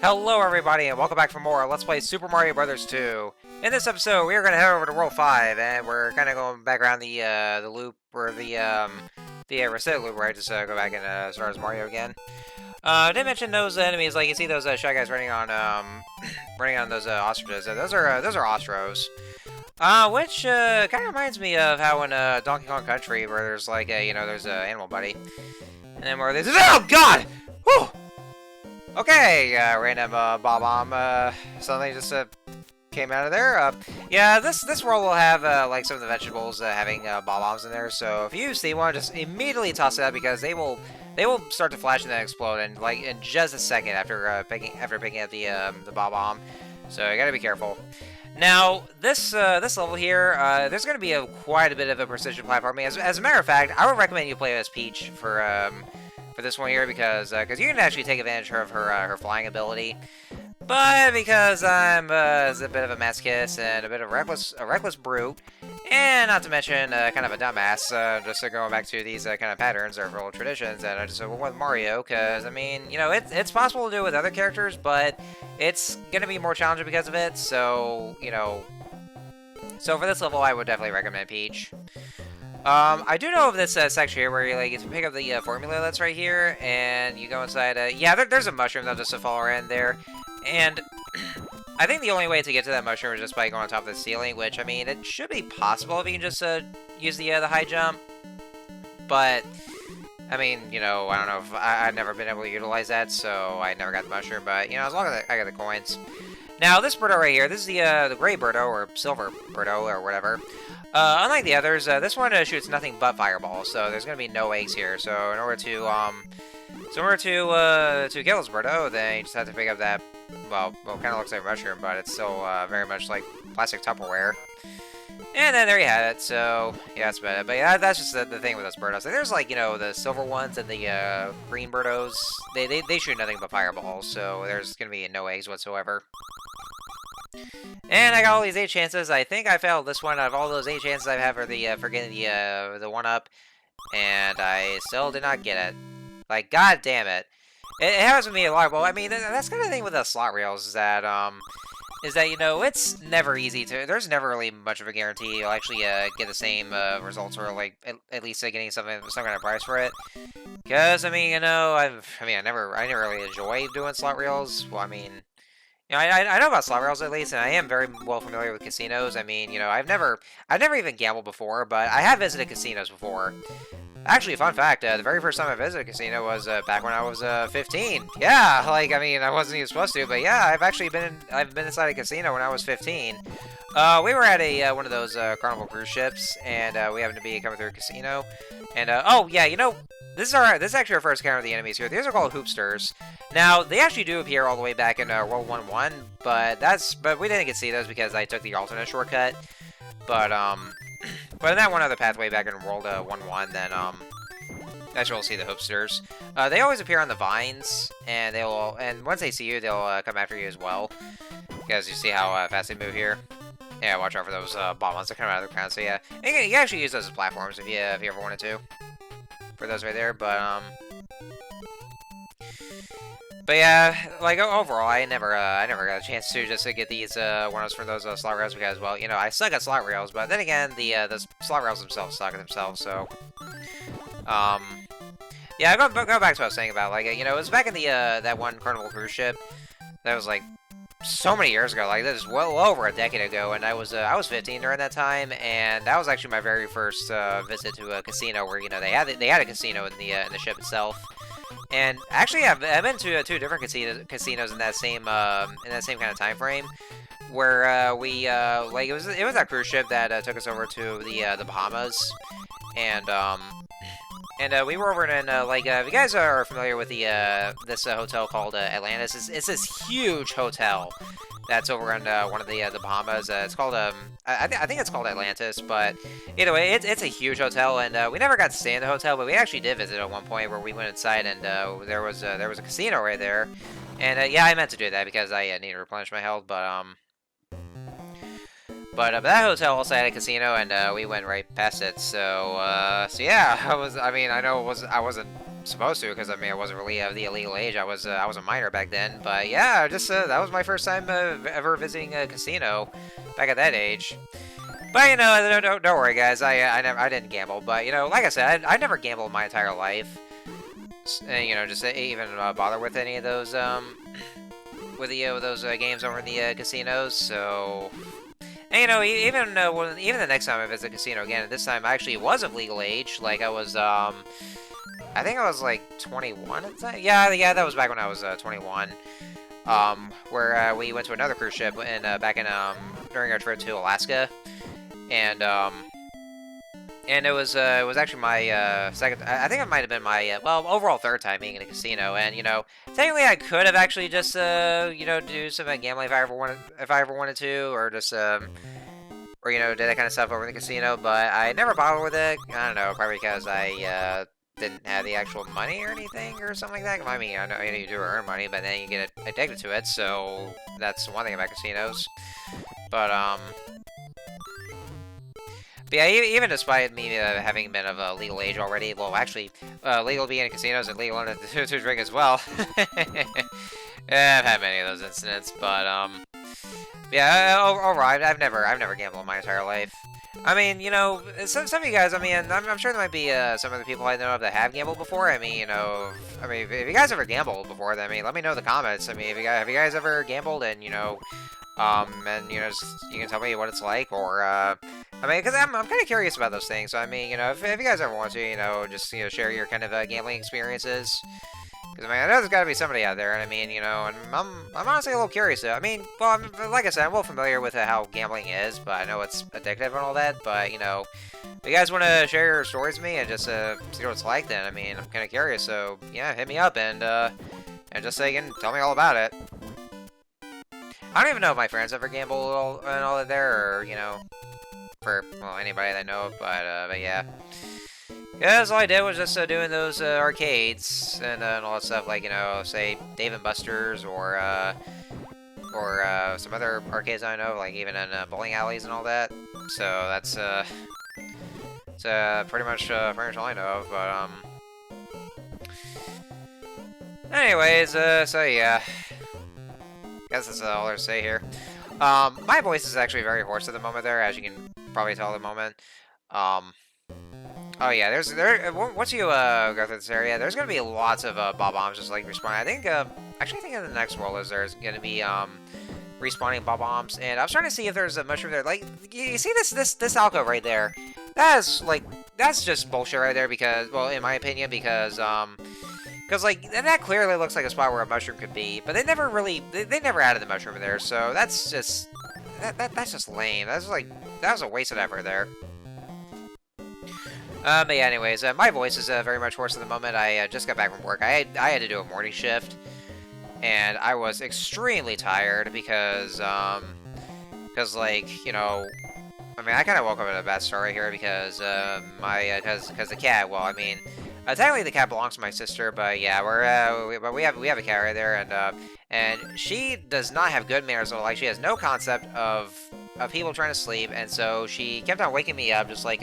Hello everybody and welcome back for more Let's Play Super Mario Bros. 2. In this episode, we are going to head over to World 5, and we're kind of going back around the loop, or the reset loop, where I just go back and start as Mario again. I didn't mention those enemies, like you see those shy guys running on those ostriches. Those are Ostros. Which kind of reminds me of how in Donkey Kong Country, where there's like there's Animal Buddy, and then where there's God! Whew! Okay, random Bob-Omb suddenly just came out of there. Yeah, this world will have like some of the vegetables having Bob-Ombs in there. So if you see one, just immediately toss it out because they will start to flash and then explode in like in just a second after picking up the Bob-Omb. So you gotta be careful. Now this level here, there's gonna be quite a bit of a precision platforming. As a matter of fact, I would recommend you play as Peach for this one here because you can actually take advantage of her flying ability. But because I'm a bit of a masochist and a bit of a reckless brute, and not to mention kind of a dumbass, just going back to these kind of patterns or old traditions, and I just went with Mario because I mean, it's possible to do with other characters, but it's gonna be more challenging because of it. So so for this level, I would definitely recommend Peach. I do know of this section here where you can pick up the formula that's right here, and you go inside. Yeah, there's a mushroom that'll just fall around there, and I think the only way to get to that mushroom is just by going on top of the ceiling, which I mean it should be possible if you can just use the high jump. But I mean, I don't know if I've never been able to utilize that, so I never got the mushroom. But as long as I got the coins. Now this Birdo right here, this is the gray Birdo or silver Birdo or whatever. Unlike the others, this one shoots nothing but fireballs, so there's gonna be no eggs here. So in order to kill this Birdo, then you just have to pick up that well, kind of looks like a mushroom, but it's still very much like plastic Tupperware. And then there you have it. So yeah, that's about it. But yeah, that's just the thing with those Birdos. Like, there's like the silver ones and the green Birdos. They shoot nothing but fireballs, so there's gonna be no eggs whatsoever. And I got all these 8 chances. I think I failed this one out of all those 8 chances I've had for getting the 1-up, and I still did not get it. Like, god damn it! It happens with me a lot. Well, I mean, that's kind of the thing with the slot reels is that it's never easy to. There's never really much of a guarantee you'll actually get the same results or like at least getting some kind of prize for it. Because I mean, I never really enjoy doing slot reels. Well, I mean. I know about slot rails at least, and I am very well familiar with casinos. I mean, I've never even gambled before, but I have visited casinos before. Actually, fun fact, the very first time I visited a casino was back when I was 15. Yeah, like, I mean, I wasn't even supposed to, but yeah, I've been inside a casino when I was 15. We were at one of those Carnival cruise ships, and we happened to be coming through a casino. And, oh, yeah, this is actually our first encounter of the enemies here. These are called hoopsters. Now, they actually do appear all the way back in World 1-1, but we didn't get to see those because I took the alternate shortcut. But in that one other pathway back in World 1-1, then, that's where we'll see the hoopsters. They always appear on the vines, and once they see you, they'll come after you as well. Because you see how fast they move here. Yeah, watch out for those Bob-Ombs that come out of the ground. So yeah, you can actually use those as platforms if you ever wanted to. For those right there, but yeah, like overall, I never got a chance to just get these one-ups for those slot rails because, well, I suck at slot rails, but then again, the slot rails themselves suck at themselves. So, yeah, go back to what I was saying about like it was back in the that one Carnival cruise ship that was like so many years ago, like this is well over a decade ago, and I was 15 during that time, and that was actually my very first visit to a casino where they had a casino in the ship itself. And actually, I've been to 2 different casinos in that same kind of time frame, where we like it was that cruise ship that took us over to the Bahamas, and we were over in if you guys are familiar with this hotel called Atlantis, it's this huge hotel that's over in one of the Bahamas. It's called I think it's called Atlantis, but either way, it's a huge hotel, and we never got to stay in the hotel, but we actually did visit at one point where we went inside, and there was a casino right there, and yeah, I meant to do that because I need to replenish my health, but that hotel also had a casino, and we went right past it. So yeah, I wasn't supposed to, because I mean I wasn't really of the illegal age. I was a minor back then. But yeah, just that was my first time ever visiting a casino back at that age. But you know, don't worry, guys. I didn't gamble. But you know, like I said, I never gambled my entire life. And, you know, just even bother with any of those with those games over in the casinos. So. And, you know, even the next time I visit a casino again, this time I actually was of legal age. Like, I was, I think I was, like, 21 at the time. Yeah, that was back when I was 21. Where we went to another cruise ship back in, during our trip to Alaska. And it was actually my second. I think it might have been my well, overall third time being in a casino. And you know, technically I could have actually just you know, do some gambling if I ever wanted to, or just or you know, did that kind of stuff over in the casino. But I never bothered with it. I don't know, probably because I didn't have the actual money or anything or something like that. I mean, I know you do earn money, but then you get addicted to it. So that's one thing about casinos. But But yeah, even despite me having been of legal age already, well, actually, legal to be in casinos and legal to drink as well. Yeah, I've had many of those incidents, but yeah, alright. I've never gambled in my entire life. I mean, you know, some of you guys. I mean, I'm sure there might be some of the people I know of that have gambled before. I mean, you know, if you guys ever gambled before, then I mean, let me know in the comments. I mean, have you guys ever gambled, and you know. And you know, you can tell me what it's like, or I mean, because I'm kind of curious about those things. So I mean, you know, if you guys ever want to, you know, just share your kind of gambling experiences. Because I mean, I know there's got to be somebody out there, and I mean, you know, and I'm honestly a little curious. I mean, well, like I said, I'm well familiar with how gambling is, but I know it's addictive and all that. But you know, if you guys want to share your stories with me and just see what it's like, then I mean, I'm kind of curious. So yeah, hit me up and just so you can tell me all about it. I don't even know if my friends ever gamble and all that there, or, you know, for, well, anybody that I know of, but yeah. Because all I did was just doing those arcades and all that stuff, like, you know, say, Dave & Buster's, or some other arcades I know, like even in bowling alleys and all that. So that's, pretty much all I know of, but, anyways, so yeah. Guess that's all there's to say here. My voice is actually very hoarse at the moment there, as you can probably tell at the moment. Oh yeah, once you go through this area, there's gonna be lots of Bob-Ombs just like respawning. I think actually I think in the next world there's gonna be respawning Bob-Ombs, and I was trying to see if there's a mushroom there. Like, you see this alcove right there? That's just bullshit right there, because, well, in my opinion, because like, that clearly looks like a spot where a mushroom could be, but they never really, they never added the mushroom in there, so that's just, that's just lame. That was a waste of effort there. But yeah, anyways, my voice is very much hoarse at the moment. I just got back from work. I had to do a morning shift, and I was extremely tired because like, you know, I mean, I kind of woke up at a bad start right here because because the cat, well, I mean, technically the cat belongs to my sister, but yeah, we have a cat right there, and she does not have good manners at all. Like, she has no concept of people trying to sleep, and so she kept on waking me up, just like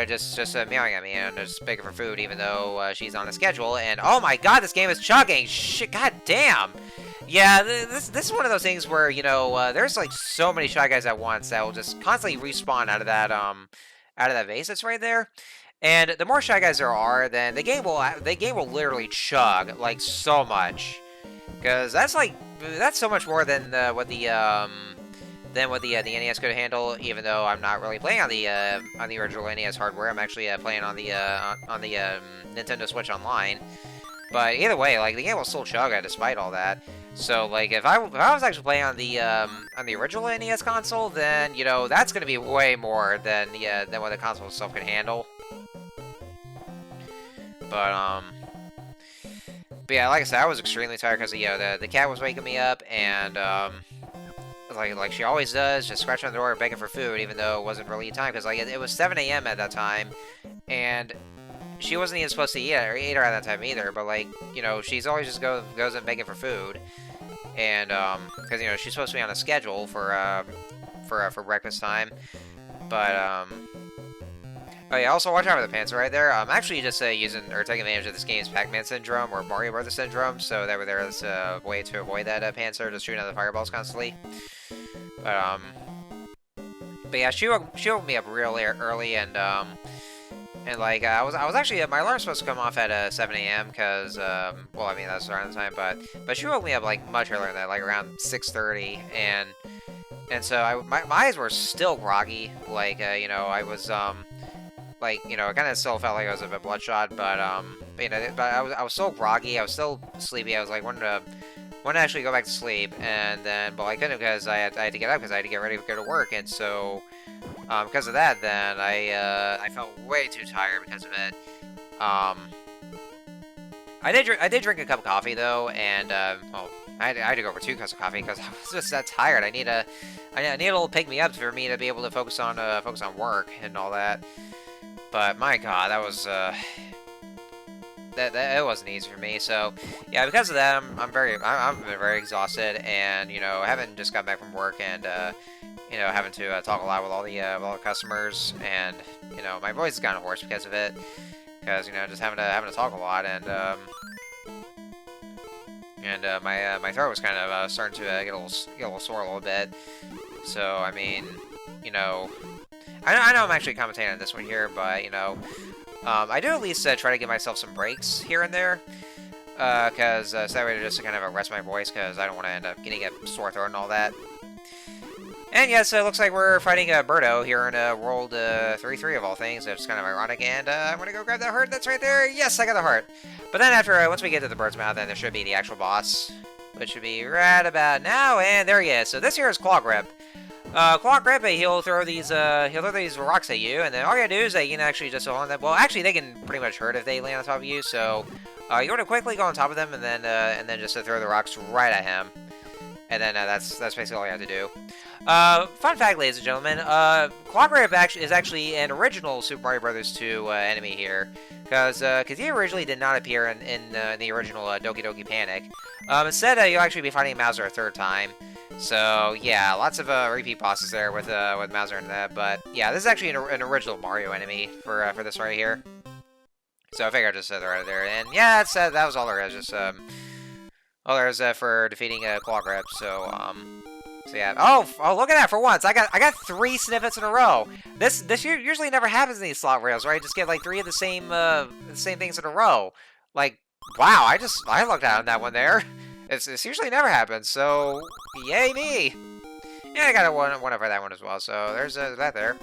just meowing at me and just begging for food, even though she's on a schedule. And oh my god, this game is chugging! Shit, god damn! Yeah, this is one of those things where, you know, there's like so many Shy Guys at once that will just constantly respawn out of that vase that's right there. And the more Shy Guys there are, then the game will literally chug like so much, because that's so much more than what the NES could handle. Even though I'm not really playing on the original NES hardware, I'm actually playing on the Nintendo Switch Online. But either way, like, the game will still chug despite all that. So like, if I was actually playing on the original NES console, then, you know, that's gonna be way more than what the console itself can handle. But yeah, like I said, I was extremely tired because the cat was waking me up, and like she always does, just scratching on the door begging for food, even though it wasn't really time, because like it was 7 a.m. at that time, and she wasn't even supposed to eat her at that time either. But like, you know, she's always just goes in begging for food, and because, you know, she's supposed to be on a schedule for breakfast time, but Oh yeah, also watch out for the Panzer right there. I'm actually just using or taking advantage of this game's Pac-Man syndrome or Mario Brothers syndrome, so that there's a way to avoid that Panzer just shooting out the fireballs constantly. But yeah, she woke me up real early, and like I was actually my alarm's supposed to come off at 7 a.m. because well, I mean that's around the time, but she woke me up like much earlier than that, like around 6:30, and so my eyes were still groggy, like you know, I was like, you know, it kind of still felt like I was a bit bloodshot, but you know, but I was so groggy, I was still sleepy. I was like wanting to actually go back to sleep, and then but I couldn't because I had to get up because I had to get ready to go to work, and so because of that, then I felt way too tired because of it. I did drink a cup of coffee though, and well, I had to go over 2 cups of coffee because I was just that tired. I need a little pick me up for me to be able to focus on work and all that. But my God, that was that it wasn't easy for me. So yeah, because of that, I'm very exhausted, and you know, having just got back from work, and you know, having to talk a lot with all the customers, and you know, my voice is kind of hoarse because of it, because you know, just having to talk a lot, and my throat was kind of starting to get a little sore a little bit. So I mean, you know. I know I'm actually commentating on this one here, but, you know, I do at least try to give myself some breaks here and there, because so that way just to kind of rest my voice, because I don't want to end up getting a sore throat and all that. And yes, it looks like we're fighting Birdo here in World 33 of all things. It's kind of ironic, and I'm going to go grab that heart that's right there. Yes, I got the heart. But then after, once we get to the bird's mouth, then there should be the actual boss, which should be right about now, and there he is. So this here is Claw Grip. Claw Grip, he'll throw these rocks at you, and then all you gotta do is that you can actually just hold on them. Well, actually, they can pretty much hurt if they land on top of you, so you want to quickly go on top of them, and then just throw the rocks right at him, and then that's basically all you have to do. Fun fact, ladies and gentlemen, Claw Grip is actually an original Super Mario Bros. 2 enemy here, because he originally did not appear in the original Doki Doki Panic. Instead, you'll actually be fighting Mauser a 3rd time. So yeah, lots of repeat bosses there with Mauser and that, but yeah, this is actually an original Mario enemy for this right here. So I figured I'd just throw it there, and yeah, that was all there is. Just all there is for defeating Claw Grip. So yeah. Oh, look at that! For once, I got 3 snippets in a row. This usually never happens in these slot rails, right? Just get like 3 of the same things in a row. Like, wow! I lucked out on that one there. It's usually never happens, so yay me! Yeah, I got one over that one as well, so there's that there.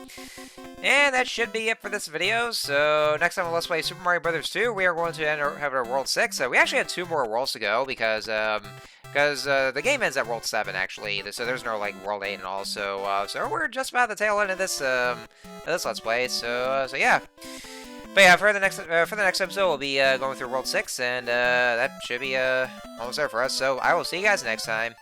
And that should be it for this video, so next time on Let's Play Super Mario Bros. 2, we are going to have our World 6. So we actually have 2 more worlds to go, because the game ends at World 7, actually, so there's no, like, World 8 and all, so we're just about the tail end of this Let's Play, so yeah. But yeah, for the next episode, we'll be going through World 6, and that should be almost there for us. So I will see you guys next time.